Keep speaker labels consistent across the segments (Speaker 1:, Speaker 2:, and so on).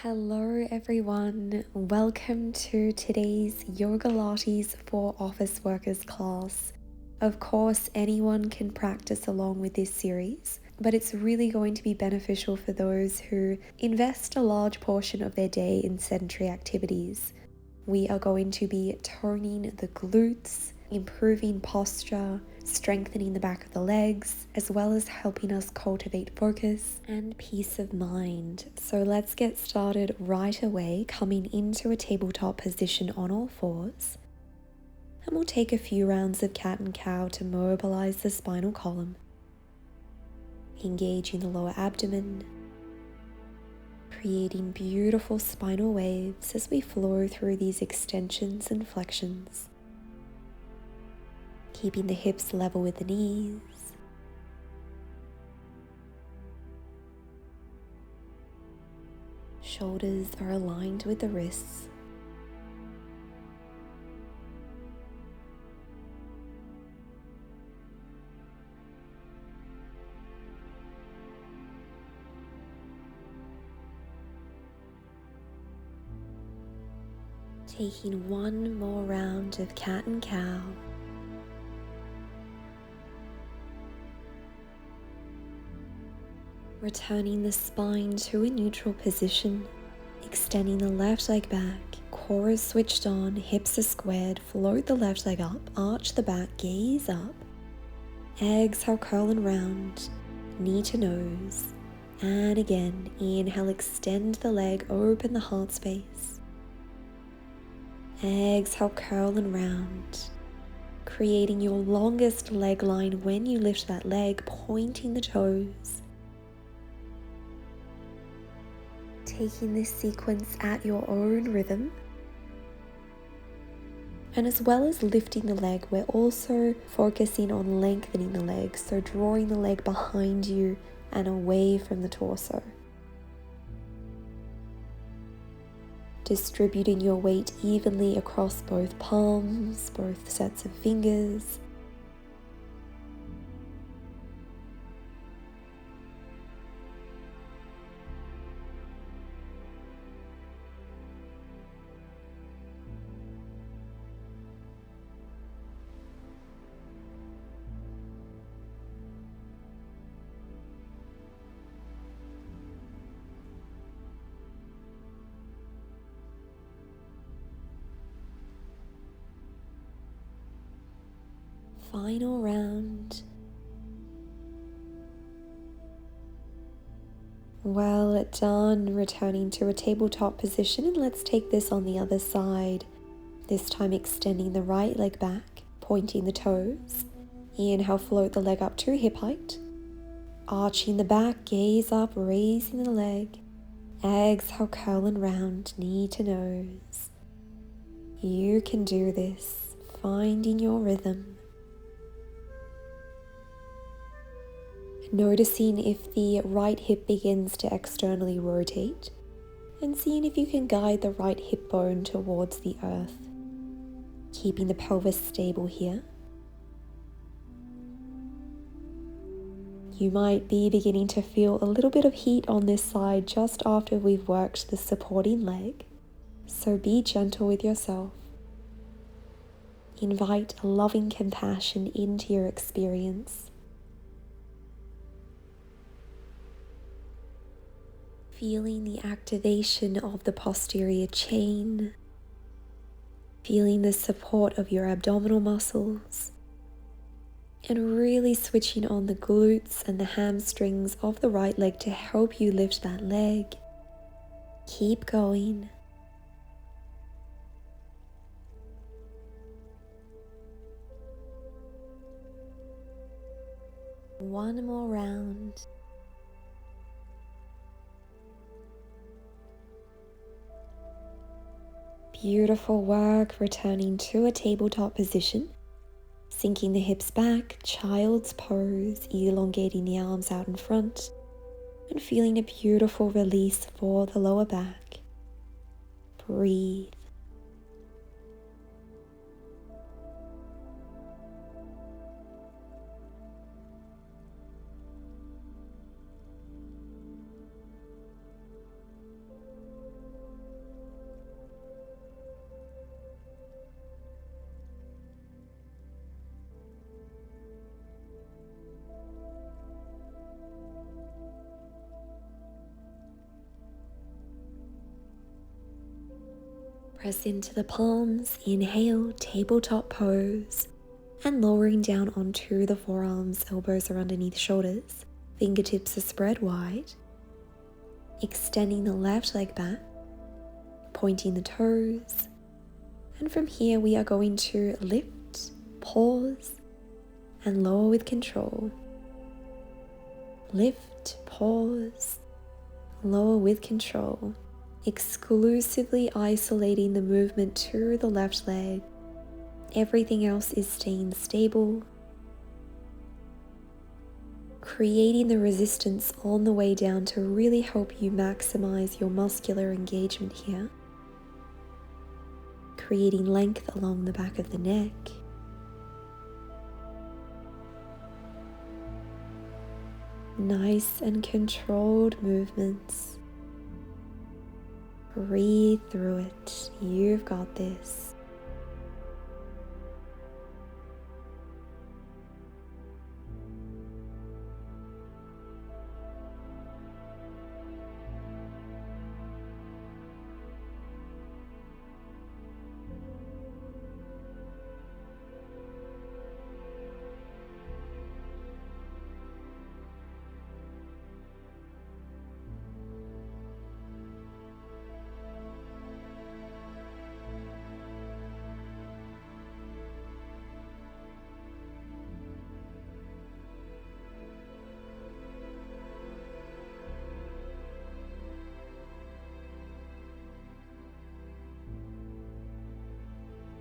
Speaker 1: Hello everyone, welcome to today's Yogalates for office workers class. Of course, anyone can practice along with this series, but it's really going to be beneficial for those who invest a large portion of their day in sedentary activities. We are going to be toning the glutes, improving posture, strengthening the back of the legs, as well as helping us cultivate focus and peace of mind. So let's get started right away, coming into a tabletop position on all fours. And we'll take a few rounds of cat and cow to mobilize the spinal column, engaging the lower abdomen, creating beautiful spinal waves as we flow through these extensions and flexions. Keeping the hips level with the knees. Shoulders are aligned with the wrists. Taking one more round of cat and cow. Returning the spine to a neutral position, extending the left leg back, core is switched on, hips are squared, float the left leg up, arch the back, gaze up. Exhale, curl and round, knee to nose. And again, inhale, extend the leg, open the heart space. Exhale, curl and round, creating your longest leg line when you lift that leg, pointing the toes. Taking this sequence at your own rhythm. And as well as lifting the leg, we're also focusing on lengthening the leg, so drawing the leg behind you and away from the torso. Distributing your weight evenly across both palms, both sets of fingers. Final round. Well done, returning to a tabletop position, and let's take this on the other side. This time extending the right leg back, pointing the toes. Inhale, float the leg up to hip height. Arching the back, gaze up, raising the leg. Exhale, curl and round, knee to nose. You can do this, finding your rhythm. Noticing if the right hip begins to externally rotate and seeing if you can guide the right hip bone towards the earth, keeping the pelvis stable here. You might be beginning to feel a little bit of heat on this side just after we've worked the supporting leg, so be gentle with yourself. Invite a loving compassion into your experience. Feeling the activation of the posterior chain, feeling the support of your abdominal muscles, and really switching on the glutes and the hamstrings of the right leg to help you lift that leg. Keep going. One more round. Beautiful work, returning to a tabletop position, sinking the hips back, child's pose, elongating the arms out in front, and feeling a beautiful release for the lower back. Breathe. Press into the palms, inhale, tabletop pose, and lowering down onto the forearms, elbows are underneath shoulders, fingertips are spread wide. Extending the left leg back, pointing the toes, and from here we are going to lift, pause, and lower with control. Lift, pause, lower with control, exclusively isolating the movement to the left leg. Everything else is staying stable, creating the resistance on the way down to really help you maximize your muscular engagement here. Creating length along the back of the neck. Nice and controlled movements. Breathe through it. You've got this.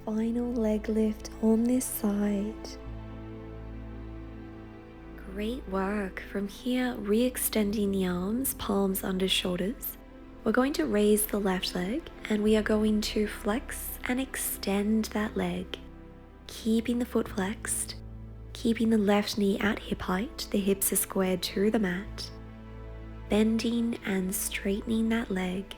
Speaker 1: Final leg lift on this side. Great work. From here, re-extending the arms, palms under shoulders. We're going to raise the left leg and we are going to flex and extend that leg. Keeping the foot flexed, keeping the left knee at hip height, the hips are squared to the mat. Bending and straightening that leg.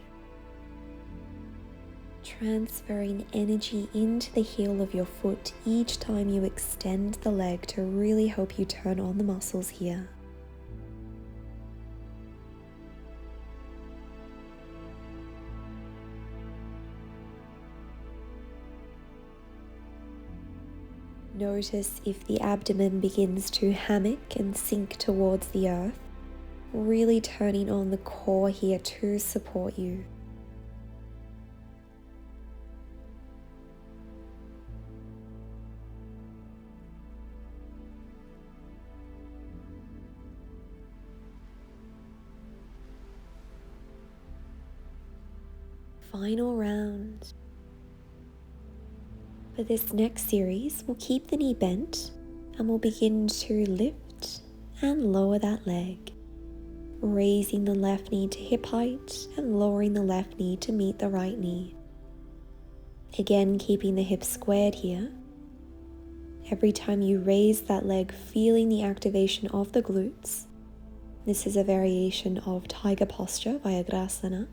Speaker 1: Transferring energy into the heel of your foot each time you extend the leg to really help you turn on the muscles here. Notice if the abdomen begins to hammock and sink towards the earth, really turning on the core here to support you. Final round. For this next series, we'll keep the knee bent and we'll begin to lift and lower that leg, raising the left knee to hip height and lowering the left knee to meet the right knee. Again, keeping the hips squared here. Every time you raise that leg, feeling the activation of the glutes. This is a variation of tiger posture via Grasana.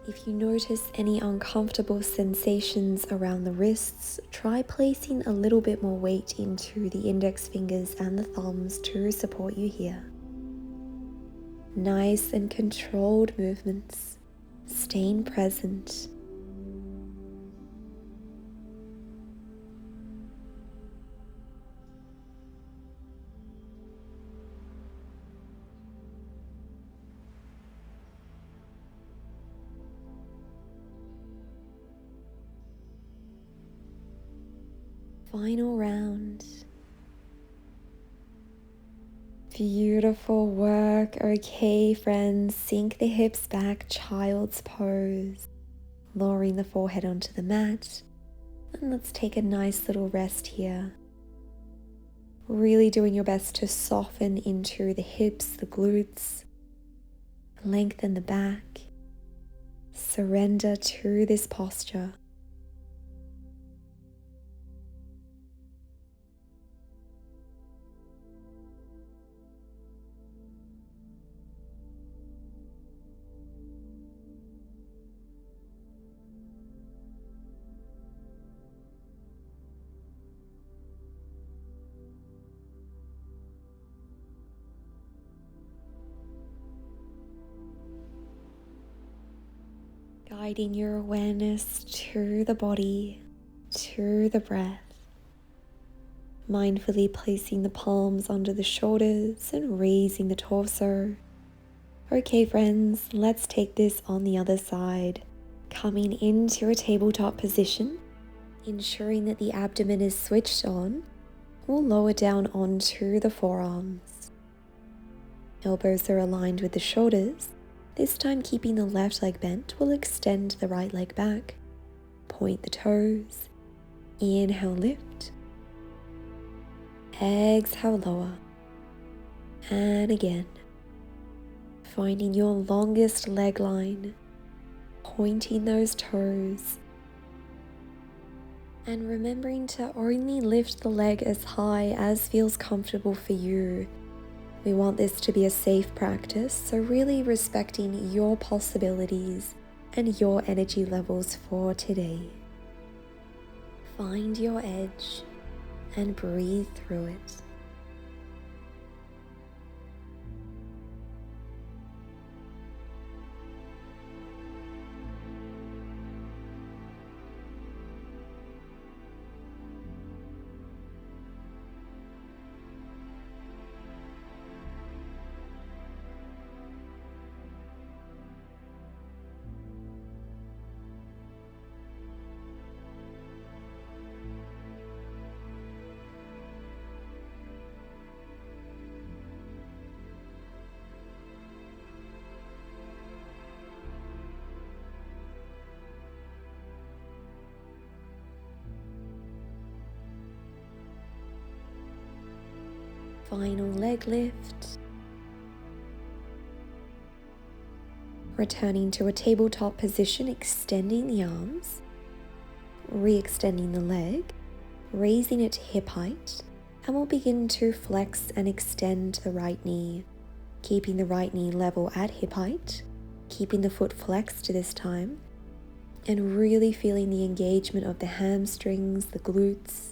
Speaker 1: If you notice any uncomfortable sensations around the wrists, try placing a little bit more weight into the index fingers and the thumbs to support you here. Nice and controlled movements, staying present. Final round. Beautiful work. Okay, friends, sink the hips back, child's pose. Lowering the forehead onto the mat. And let's take a nice little rest here. Really doing your best to soften into the hips, the glutes. Lengthen the back. Surrender to this posture. Guiding your awareness to the body, to the breath. Mindfully placing the palms under the shoulders and raising the torso. Okay friends, let's take this on the other side. Coming into a tabletop position, ensuring that the abdomen is switched on, we'll lower down onto the forearms. Elbows are aligned with the shoulders. This time keeping the left leg bent, we'll extend the right leg back. Point the toes. Inhale, lift. Exhale, lower. And again. Finding your longest leg line. Pointing those toes. And remembering to only lift the leg as high as feels comfortable for you. We want this to be a safe practice, so really respecting your possibilities and your energy levels for today. Find your edge and breathe through it. Final leg lift. Returning to a tabletop position, extending the arms, re-extending the leg, raising it to hip height, and we'll begin to flex and extend the right knee, keeping the right knee level at hip height, keeping the foot flexed this time, and really feeling the engagement of the hamstrings, the glutes.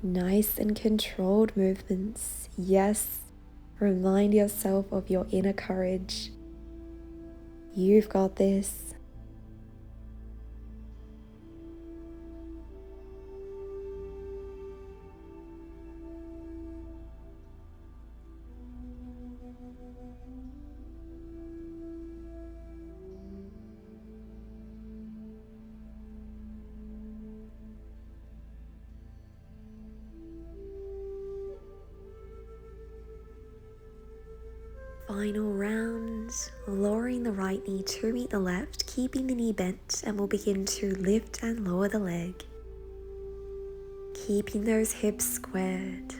Speaker 1: Nice and controlled movements. Yes, remind yourself of your inner courage. You've got this. Final round, lowering the right knee to meet the left, keeping the knee bent, and we'll begin to lift and lower the leg. Keeping those hips squared.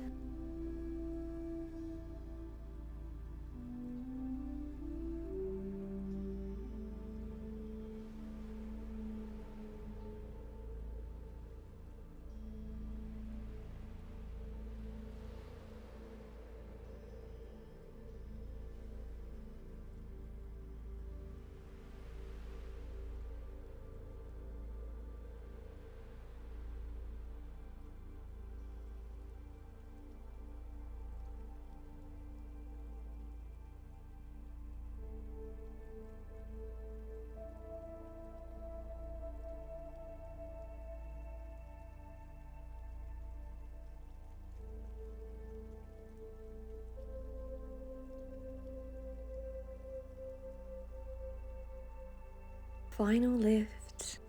Speaker 1: Final lift.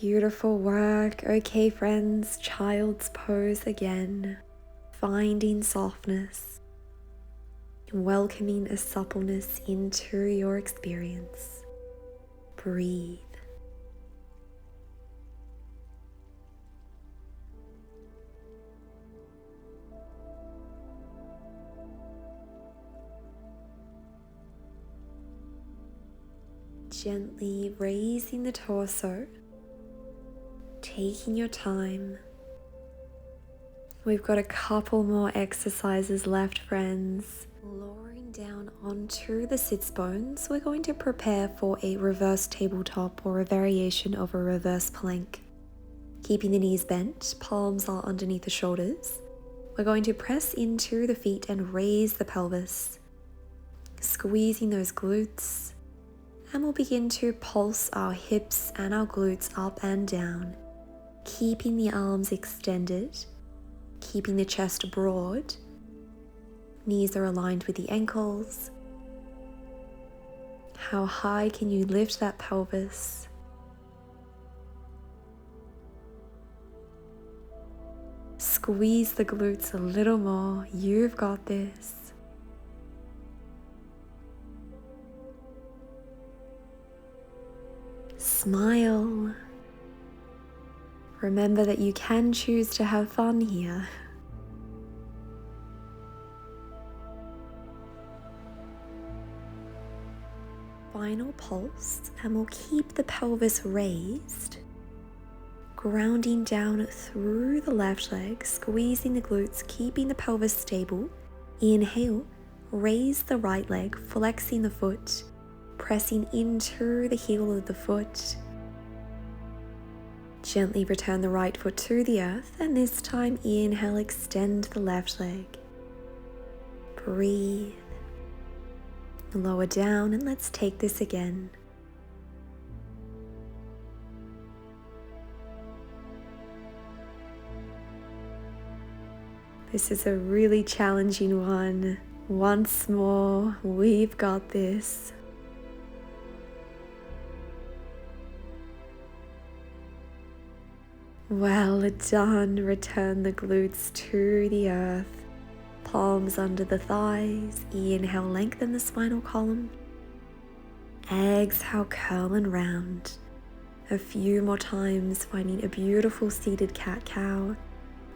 Speaker 1: Beautiful work. Okay, friends, child's pose again. Finding softness. Welcoming a suppleness into your experience. Breathe. Gently raising the torso, taking your time. We've got a couple more exercises left, friends. Lowering down onto the sits bones, we're going to prepare for a reverse tabletop or a variation of a reverse plank. Keeping the knees bent, palms are underneath the shoulders. We're going to press into the feet and raise the pelvis. squeezing those glutes, and we'll begin to pulse our hips and our glutes up and down, keeping the arms extended, keeping the chest broad. Knees are aligned with the ankles. How high can you lift that pelvis? Squeeze the glutes a little more. You've got this. Smile. Remember that you can choose to have fun here. Final pulse, and we'll keep the pelvis raised, grounding down through the left leg, squeezing the glutes, keeping the pelvis stable. Inhale, raise the right leg, flexing the foot, pressing into the heel of the foot. Gently return the right foot to the earth, and this time inhale, extend the left leg. Breathe. Lower down, and let's take this again. This is a really challenging one. Once more, we've got this. Well done. Return the glutes to the earth. Palms under the thighs. Inhale, lengthen the spinal column. Exhale, curl and round. A few more times, finding a beautiful seated cat-cow,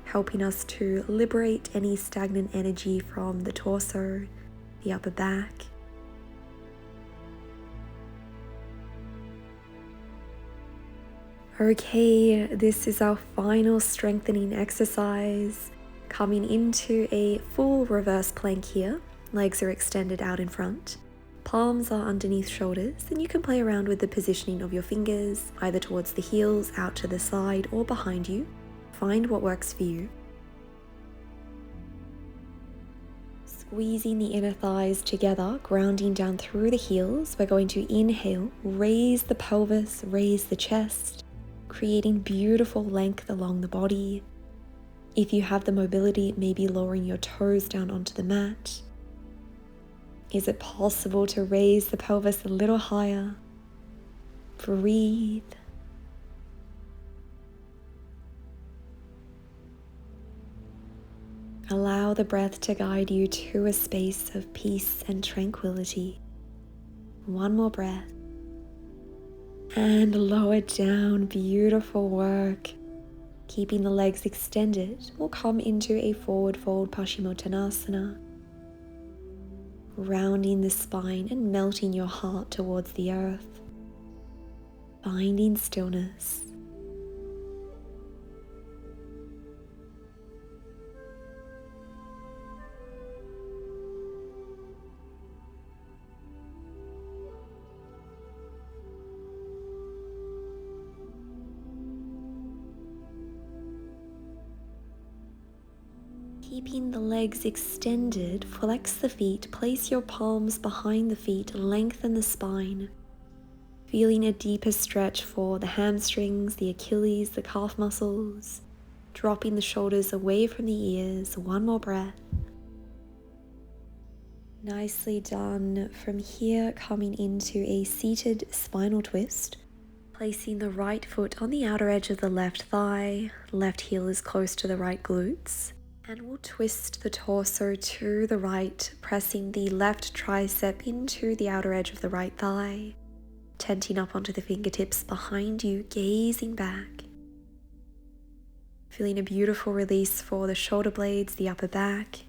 Speaker 1: helping us to liberate any stagnant energy from the torso, the upper back. Okay, this is our final strengthening exercise. Coming into a full reverse plank here. Legs are extended out in front. Palms are underneath shoulders, and you can play around with the positioning of your fingers, either towards the heels, out to the side, or behind you. Find what works for you. Squeezing the inner thighs together, grounding down through the heels. We're going to inhale, raise the pelvis, raise the chest, creating beautiful length along the body. If you have the mobility, maybe lowering your toes down onto the mat. Is it possible to raise the pelvis a little higher? Breathe. Allow the breath to guide you to a space of peace and tranquility. One more breath. And lower down. Beautiful work. Keeping the legs extended, we'll come into a forward fold Paschimottanasana. Rounding the spine and melting your heart towards the earth. Finding stillness. Keeping the legs extended, flex the feet, place your palms behind the feet, lengthen the spine. Feeling a deeper stretch for the hamstrings, the Achilles, the calf muscles. Dropping the shoulders away from the ears. One more breath. Nicely done. From here, coming into a seated spinal twist. Placing the right foot on the outer edge of the left thigh. Left heel is close to the right glutes. And we'll twist the torso to the right, pressing the left tricep into the outer edge of the right thigh, tenting up onto the fingertips behind you, gazing back. Feeling a beautiful release for the shoulder blades, the upper back.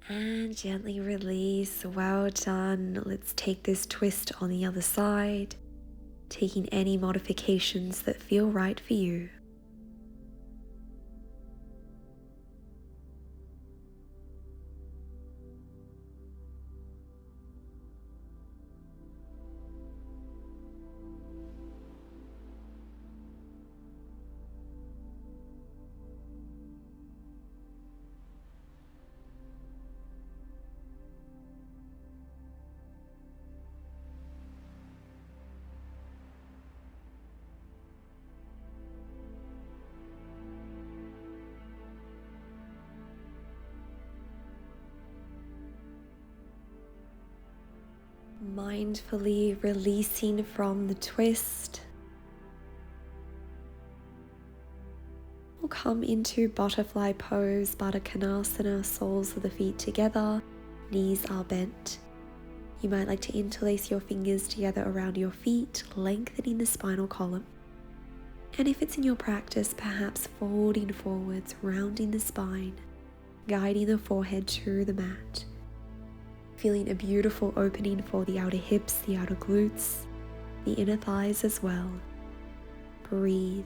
Speaker 1: And gently release. Well done. Let's take this twist on the other side. Taking any modifications that feel right for you. Mindfully releasing from the twist. We'll come into butterfly pose, Baddha Konasana, soles of the feet together, knees are bent. You might like to interlace your fingers together around your feet, lengthening the spinal column. And if it's in your practice, perhaps folding forwards, rounding the spine, guiding the forehead to the mat. Feeling a beautiful opening for the outer hips, the outer glutes, the inner thighs as well. Breathe.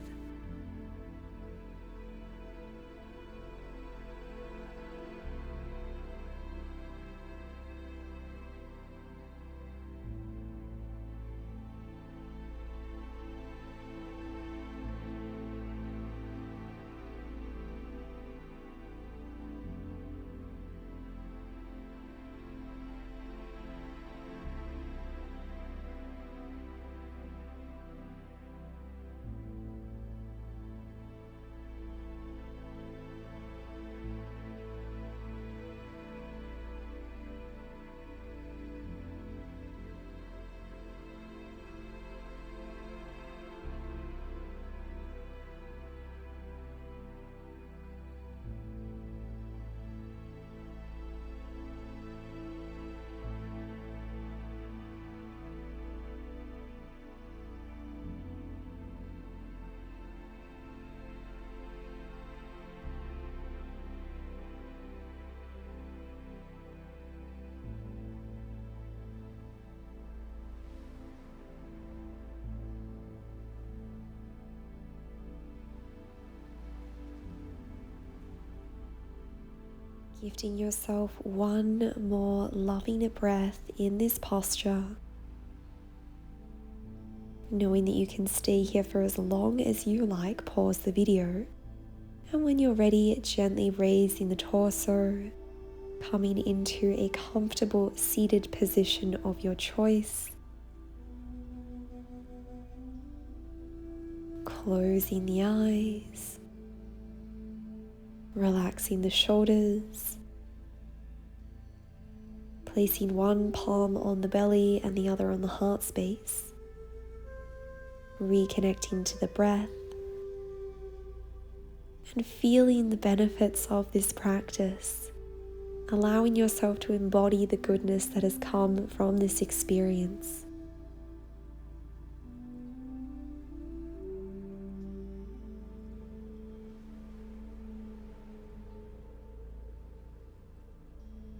Speaker 1: Gifting yourself one more loving breath in this posture, knowing that you can stay here for as long as you like. Pause the video, and when you're ready, gently raising the torso, coming into a comfortable seated position of your choice, closing the eyes, relaxing the shoulders, placing one palm on the belly and the other on the heart space, reconnecting to the breath, and feeling the benefits of this practice, allowing yourself to embody the goodness that has come from this experience.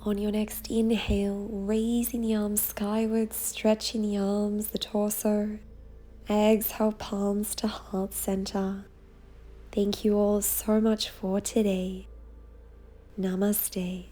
Speaker 1: On your next inhale, raising the arms skywards, stretching the arms, the torso. Exhale, palms to heart center. Thank you all so much for today. Namaste.